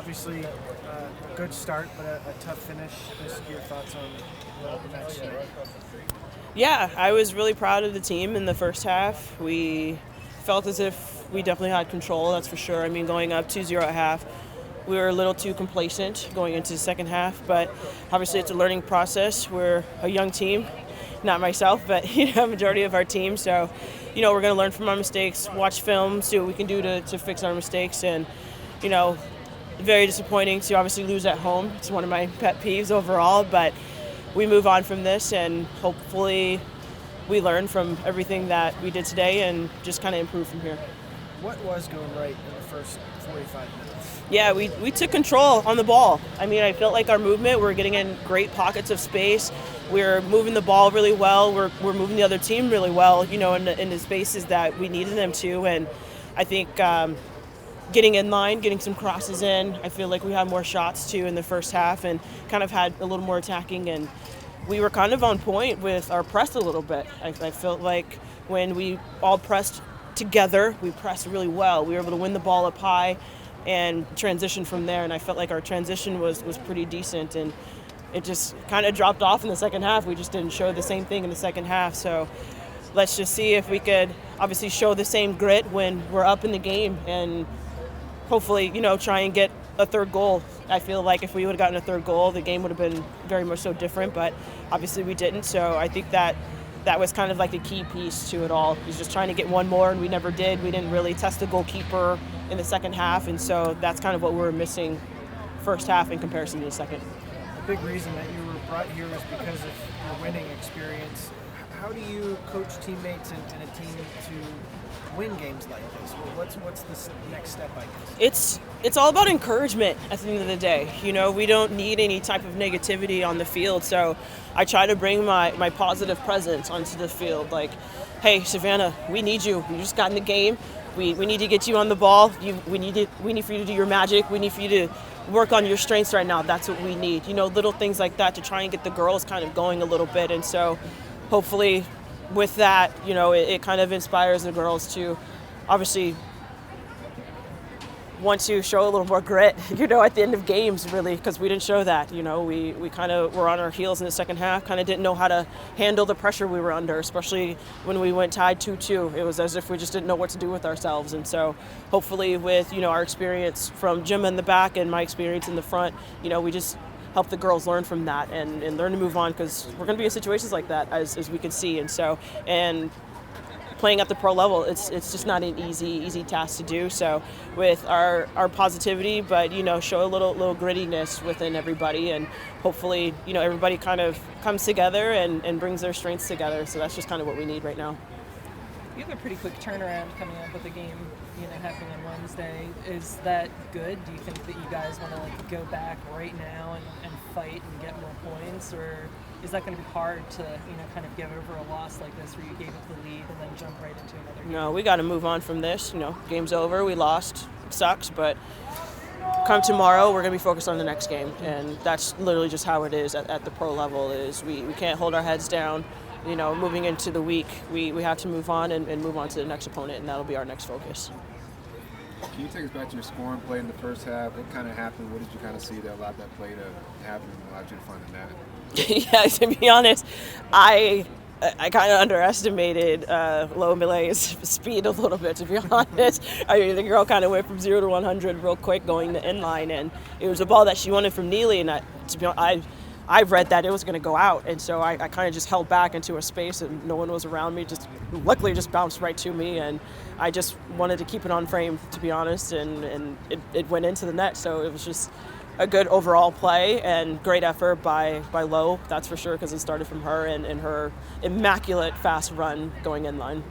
Obviously, a good start, but a tough finish. Just your thoughts on the next year. Yeah, I was really proud of the team in the first half. We felt as if we definitely had control, that's for sure. I mean, going up 2-0 at half, we were a little too complacent going into the second half, but obviously it's a learning process. We're a young team, not myself, but a majority of our team. So, we're going to learn from our mistakes, watch film, see what we can do to fix our mistakes. And, very disappointing to obviously lose at home. It's one of my pet peeves overall, but we move on from this and hopefully we learn from everything that we did today and just kind of improve from here. What was going right in the first 45 minutes? Yeah, we took control on the ball. I mean, I felt like our movement, we're getting in great pockets of space. We're moving the ball really well. We're moving the other team really well, in the spaces that we needed them to. And I think getting in line, getting some crosses in, I feel like we had more shots too in the first half and kind of had a little more attacking. And we were kind of on point with our press a little bit. I felt like when we all pressed together, we pressed really well. We were able to win the ball up high and transition from there, and I felt like our transition was pretty decent, and it just kind of dropped off in the second half. We just didn't show the same thing in the second half, so let's just see if we could obviously show the same grit when we're up in the game and hopefully, try and get a third goal. I feel like if we would have gotten a third goal, the game would have been very much so different, but obviously we didn't, so I think that was kind of like the key piece to it all. He was just trying to get one more, and we never did. We didn't really test the goalkeeper in the second half, and so that's kind of what we were missing first half in comparison to the second. A big reason that you were brought here was because of your winning experience. How do you coach teammates and a team to win games like this? Well, what's the next step, I guess? It's all about encouragement at the end of the day. We don't need any type of negativity on the field, so I try to bring my positive presence onto the field. Like, hey, Savannah, we need you. You just got in the game. We need to get you on the ball. We need for you to do your magic. We need for you to work on your strengths right now. That's what we need. Little things like that to try and get the girls kind of going a little bit. And so hopefully with that, it kind of inspires the girls to obviously want to show a little more grit, at the end of games, really, because we didn't show that. We kind of were on our heels in the second half, kind of didn't know how to handle the pressure we were under, especially when we went tied 2-2. It was as if we just didn't know what to do with ourselves. And so hopefully with, our experience from Jim in the back and my experience in the front, we just help the girls learn from that and learn to move on, because we're going to be in situations like that as we can see. And playing at the pro level, it's just not an easy task to do. So with our positivity, but show a little grittiness within everybody, and hopefully everybody kind of comes together and brings their strengths together. So that's just kind of what we need right now. You have a pretty quick turnaround coming up with a game, happening on Wednesday. Is that good? Do you think that you guys want to go back right now and fight and get more points, or is that going to be hard to kind of get over a loss like this where you gave it the lead and then jump right into another game? No, we got to move on from this. Game's over. We lost. It sucks, but come tomorrow, we're going to be focused on the next game, and that's literally just how it is at the pro level. Is we can't hold our heads down. Moving into the week, we have to move on and move on to the next opponent, and that'll be our next focus. Can you take us back to your scoring play in the first half? What kind of happened? What did you kind of see that allowed that play to happen and allowed you to find the net? Yeah, to be honest, I kind of underestimated Lo Milay's speed a little bit, to be honest. I mean, the girl kind of went from 0 to 100 real quick going to inline, and it was a ball that she wanted from Neely, and to be honest, I read that it was going to go out, and so I kind of just held back into a space, and no one was around me. Luckily, just bounced right to me, and I just wanted to keep it on frame, to be honest, and it went into the net. So it was just a good overall play and great effort by Lo, that's for sure, because it started from her and her immaculate fast run going in line.